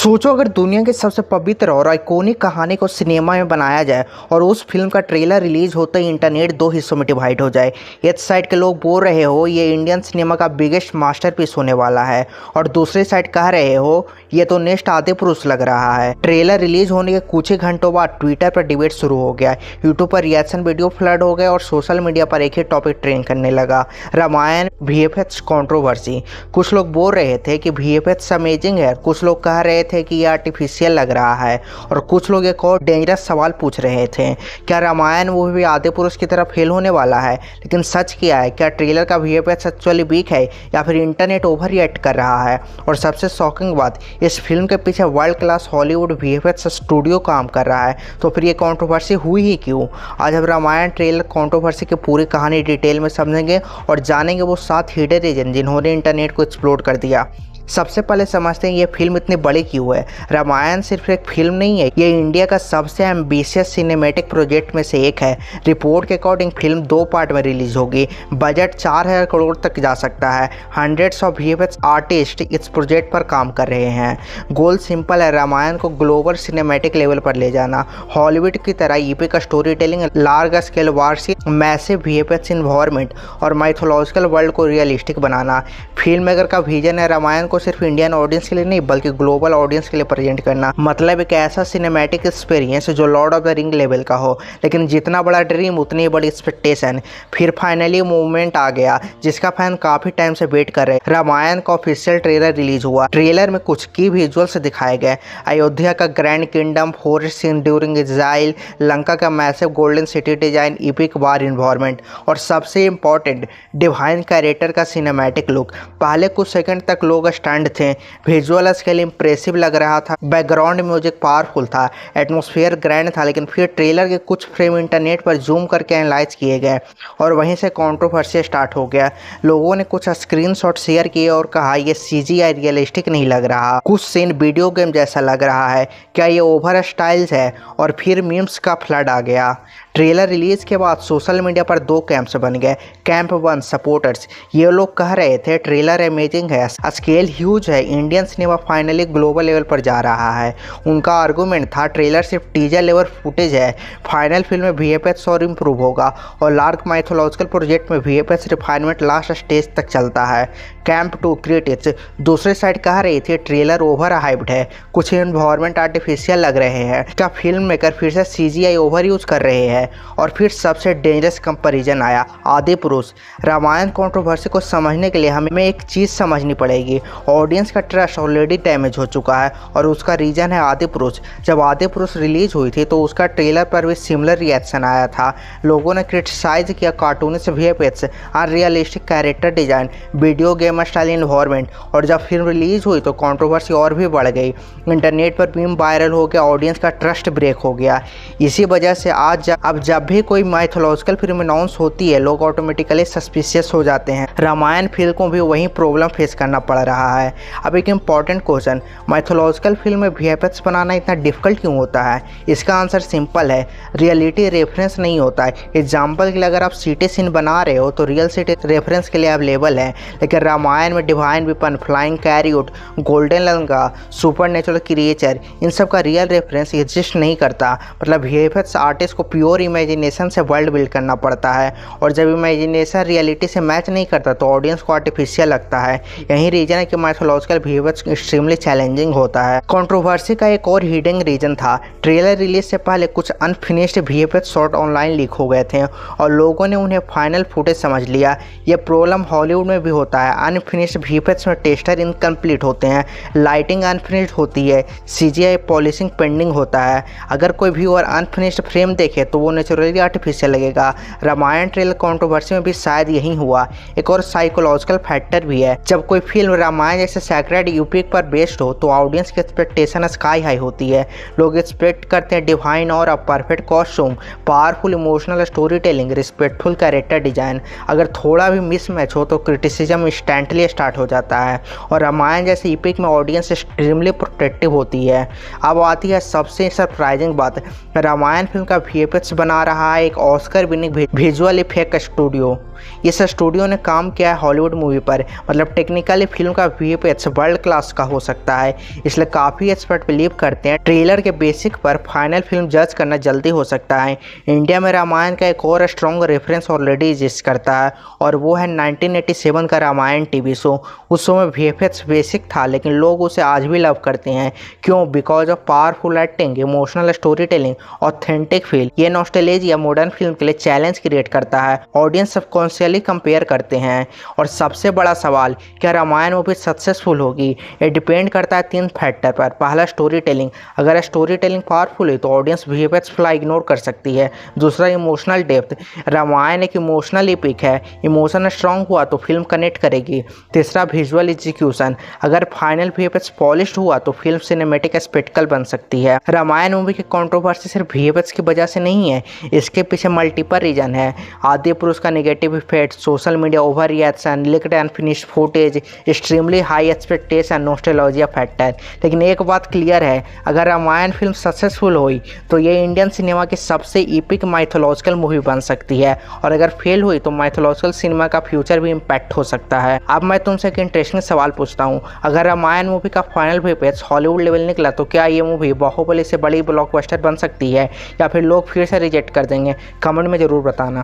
सोचो अगर दुनिया की सबसे पवित्र और आइकॉनिक कहानी को सिनेमा में बनाया जाए और उस फिल्म का ट्रेलर रिलीज होते ही इंटरनेट दो हिस्सों में डिवाइड हो जाए। एक साइड के लोग बोल रहे हो ये इंडियन सिनेमा का बिगेस्ट मास्टरपीस होने वाला है और दूसरी साइड कह रहे हो ये तो नेक्स्ट आदिपुरुष लग रहा है। ट्रेलर रिलीज होने के कुछ ही घंटों बाद ट्विटर पर डिबेट शुरू हो गया, यूट्यूब पर रिएक्शन वीडियो फ्लड हो गए और सोशल मीडिया पर एक ही टॉपिक ट्रेंड करने लगा, रामायण वीएफएक्स कंट्रोवर्सी। कुछ लोग बोल रहे थे कि वीएफएक्स अमेजिंग है, कुछ लोग कह रहे थे कि ये आर्टिफिशियल लग रहा है और कुछ लोग एक और डेंजरस सवाल पूछ रहे थे, क्या रामायण मूवी भी आदिपुरुष की तरह फेल होने वाला है। लेकिन सच क्या है, क्या ट्रेलर का वीएफएक्स एक्चुअली वीक है या फिर इंटरनेट ओवर रिएक्ट कर रहा है। और सबसे शॉकिंग बात, इस फिल्म के पीछे world class Hollywood VFX studio काम कर रहा है, तो फिर ये कंट्रोवर्सी हुई ही क्यों। आज हम रामायण ट्रेलर कंट्रोवर्सी की पूरी कहानी डिटेल में समझेंगे और जानेंगे वो 7 हिडन रीजन जिन्होंने इंटरनेट को एक्सप्लोड कर दिया। सबसे पहले समझते हैं ये फिल्म इतनी बड़ी क्यों है। रामायण सिर्फ एक फिल्म नहीं है, ये इंडिया का सबसे एम्बिशियस सिनेमैटिक प्रोजेक्ट में से एक है। रिपोर्ट के अकॉर्डिंग फिल्म 2 पार्ट में रिलीज होगी, बजट 4000 करोड़ तक जा सकता है, हंड्रेड्स ऑफ वीएफएक्स आर्टिस्ट इस प्रोजेक्ट पर काम कर रहे हैं। गोल सिंपल है, रामायण को ग्लोबल सिनेमैटिक लेवल पर ले जाना, हॉलीवुड की तरह EPIC story telling, large scale warship, massive VFX environment और माइथोलॉजिकल वर्ल्ड को रियलिस्टिक बनाना। फिल्म मेकर का विजन है रामायण को सिर्फ इंडियन ऑडियंस के लिए नहीं बल्कि ग्लोबल ऑडियंस के लिए प्रेजेंट करना, मतलब एक ऐसा सिनेमैटिक एक्सपीरियंस जो Lord of the ring level का हो। लेकिन जितना बड़ा ड्रीम उतनी बड़ी एक्सपेक्टेशन। फिर फाइनली मूवमेंट आ गया जिसका फैन काफी टाइम से वेट कर रहे। रामायण का ऑफिशियल ट्रेलर रिलीज हुआ। ट्रेलर में कुछ की विजुअल्स दिखाए गए, अयोध्या का grand kingdom, forest scene during exile, Lanka का massive golden city design, epic war environment और सबसे इंपॉर्टेंट डिवाइन कैरेक्टर का सिनेमैटिक लुक। पहले कुछ सेकंड तक लोग स्टंड थे, विजुअल स्केल इंप्रेसिव लग रहा था, बैकग्राउंड म्यूजिक पावरफुल था, एटमॉस्फेयर ग्रैंड था। लेकिन फिर ट्रेलर के कुछ फ्रेम इंटरनेट पर जूम करके एनालाइज किए गए और वहीं से कंट्रोवर्सी स्टार्ट हो गया। लोगों ने कुछ स्क्रीनशॉट शेयर किए और कहा यह सीजीआई रियलिस्टिक नहीं लग रहा, कुछ सीन वीडियो गेम जैसा लग रहा है, क्या ये ओवर स्टाइल्स है। और फिर मीम्स का फ्लड आ गया। ट्रेलर रिलीज के बाद सोशल मीडिया पर 2 कैंप्स बन गए। कैंप 1 सपोर्टर्स, ये लोग कह रहे थे ट्रेलर अमेजिंग है, स्केल ह्यूज है, Indian cinema finally global level पर जा रहा है। उनका आर्गूमेंट था ट्रेलर सिर्फ टीजर लेवल फुटेज है, फाइनल फिल्म में वीएफएक्स और इम्प्रूव होगा और लार्ज माइथोलॉजिकल प्रोजेक्ट में वीएफएक्स रिफाइनमेंट लास्ट स्टेज तक चलता है। कैंप 2 क्रिटिक्स दूसरे साइड कह रही थी ट्रेलर ओवर हाइप्ड है, कुछ एनवायरनमेंट आर्टिफिशियल लग रहे हैं, क्या फिल्म मेकर फिर से सीजीआई ओवर यूज कर रहे हैं। और फिर सबसे डेंजरस कंपैरिजन आया, आदिपुरुष। रामायण कंट्रोवर्सी को समझने के लिए हमें एक चीज़ समझनी पड़ेगी, ऑडियंस का ट्रस्ट ऑलरेडी डैमेज हो चुका है और उसका रीजन है आदिपुरुष। जब आदिपुरुष रिलीज हुई थी तो उसका ट्रेलर पर भी सिमिलर रिएक्शन आया था। लोगों ने क्रिटिसाइज किया cartoonist VFX, unrealistic character design, video game style environment. और जब फिल्म रिलीज हुई तो कंट्रोवर्सी और भी बढ़ गई, इंटरनेट पर मीम वायरल हो गया, ऑडियंस का ट्रस्ट ब्रेक हो गया। इसी वजह से अब जब भी कोई माइथोलॉजिकल फिल्म अनाउंस होती है लोग ऑटोमेटिकली सस्पिशियस हो जाते हैं। रामायण फिल्म को भी वही प्रॉब्लम फेस करना पड़ रहा है। अब एक इम्पॉर्टेंट क्वेश्चन, माइथोलॉजिकल फिल्म में वीएफएक्स बनाना इतना डिफिकल्ट क्यों होता है। इसका आंसर सिंपल है, रियलिटी रेफरेंस नहीं होता है। एग्जाम्पल के लिए अगर आप सिटी सीन बना रहे हो तो रियल सिटी रेफरेंस के लिए अवेलेबल है, लेकिन रामायण में divine weapon, flying chariot, golden Lanka, super natural creature, इन सब का रियल रेफरेंस एग्जिस्ट नहीं करता। मतलब वीएफएक्स आर्टिस्ट को प्योर इमेजिनेशन से वर्ल्ड बिल्ड करना पड़ता है और जब इमेजिनेशन रियलिटी से मैच नहीं करता तो ऑडियंस को आर्टिफिशियल लगता है। यही रीजन है कि माइथोलॉजिकल वीएफएक्स एक्सट्रीमली चैलेंजिंग होता है। कंट्रोवर्सी का एक और हिडन रीजन था, ट्रेलर रिलीज से पहले कुछ unfinished VFX shot online leak हो गए थे और लोगों ने उन्हें फाइनल फुटेज समझ लिया। यह प्रॉब्लम हॉलीवुड में भी होता है, अनफिनिश्ड वीएफएक्स में टेक्सचर इनकम्प्लीट होते हैं, लाइटिंग अनफिनिश्ड होती है, सीजीआई पॉलिशिंग पेंडिंग होता है। अगर कोई व्यूअर अनफिनिश्ड फ्रेम देखे तो वो नेचुरली आर्टिफिशियल लगेगा। रामायण ट्रेलर कंट्रोवर्सी में भी शायद यही हुआ। एक और साइकोलॉजिकल फैक्टर भी है, जब कोई फिल्म रामायण जैसे सैक्रेड यूपिक पर बेस्ड हो तो ऑडियंस की एक्सपेक्टेशन स्काई हाई होती है। लोग एक्सपेक्ट करते हैं डिवाइन और perfect costume, powerful emotional story telling, respectful character design. अगर थोड़ा भी मिसमैच हो तो क्रिटिसिज्म इंस्टेंटली स्टार्ट हो जाता है और रामायण जैसे ईपिक में ऑडियंस एक्सट्रीमली प्रोटेक्टिव होती है। अब आती है सबसे सरप्राइजिंग बात, रामायण फिल्म का वीएफएक्स बना रहा है एक Oscar winning visual effect studio. इस स्टूडियो ने काम किया है हॉलीवुड मूवी पर, मतलब टेक्निकली फिल्म का वीएफएक्स वर्ल्ड क्लास का हो सकता है। इसलिए काफ़ी एक्सपर्ट बिलीव करते हैं ट्रेलर के बेसिक पर फाइनल फिल्म जज करना जल्दी हो सकता है। इंडिया में रामायण का एक और स्ट्रॉन्ग रेफरेंस ऑलरेडी एग्जिस्ट करता है और वो है 1987 का रामायण टीवी शो। उस शो में वीएफएक्स बेसिक था लेकिन लोग उसे आज भी लव करते हैं। क्यों? Because of powerful acting, emotional story telling, authentic feel. ये नॉस्टैल्जिया मोडर्न फिल्म के लिए चैलेंज क्रिएट करता है। ऑडियंस सबकॉन्शियसली कंपेयर करते हैं। और सबसे बड़ा सवाल, क्या रामायण मूवी सक्सेसफुल होगी? ये डिपेंड करता है 3 फैक्टर पर। पहला, स्टोरी टेलिंग। अगर स्टोरी टेलिंग पावरफुल है तो ऑडियंस वीएफएक्स फ्लाई इग्नोर कर सकती है। दूसरा, इमोशनल डेप्थ। रामायण एक इमोशनल एपिक है, इमोशन स्ट्रांग हुआ तो फिल्म कनेक्ट करेगी। तीसरा, विजुअल एग्जीक्यूशन। अगर फाइनल वीएफएक्स पॉलिश्ड हुआ तो फिल्म सिनेमैटिक स्पेक्टिकल बन सकती है। रामायण मूवी की कंट्रोवर्सी सिर्फ वीएफएक्स की वजह से नहीं है, इसके पीछे मल्टीपल रीजन है। आदि पुरुष का negative effect, social media over reaction, leaked unfinished footage, extremely high expectation, nostalgia factor. लेकिन एक बात क्लियर है, अगर रामायण फिल्म सक्सेसफुल हुई तो ये इंडियन सिनेमा की सबसे एपिक माइथोलॉजिकल मूवी बन सकती है, और अगर फेल हुई तो माइथोलॉजिकल सिनेमा का फ्यूचर भी इम्पैक्ट हो सकता है। अब मैं तुमसे एक इंटरेस्टिंग सवाल पूछता हूँ, अगर रामायण मूवी का फाइनल वीएफएक्स हॉलीवुड लेवल निकला तो क्या ये मूवी बाहुबली से बड़ी ब्लॉकबस्टर बन सकती है, या फिर लोग फिर से रिजेक्ट कर देंगे? कमेंट में ज़रूर बताना।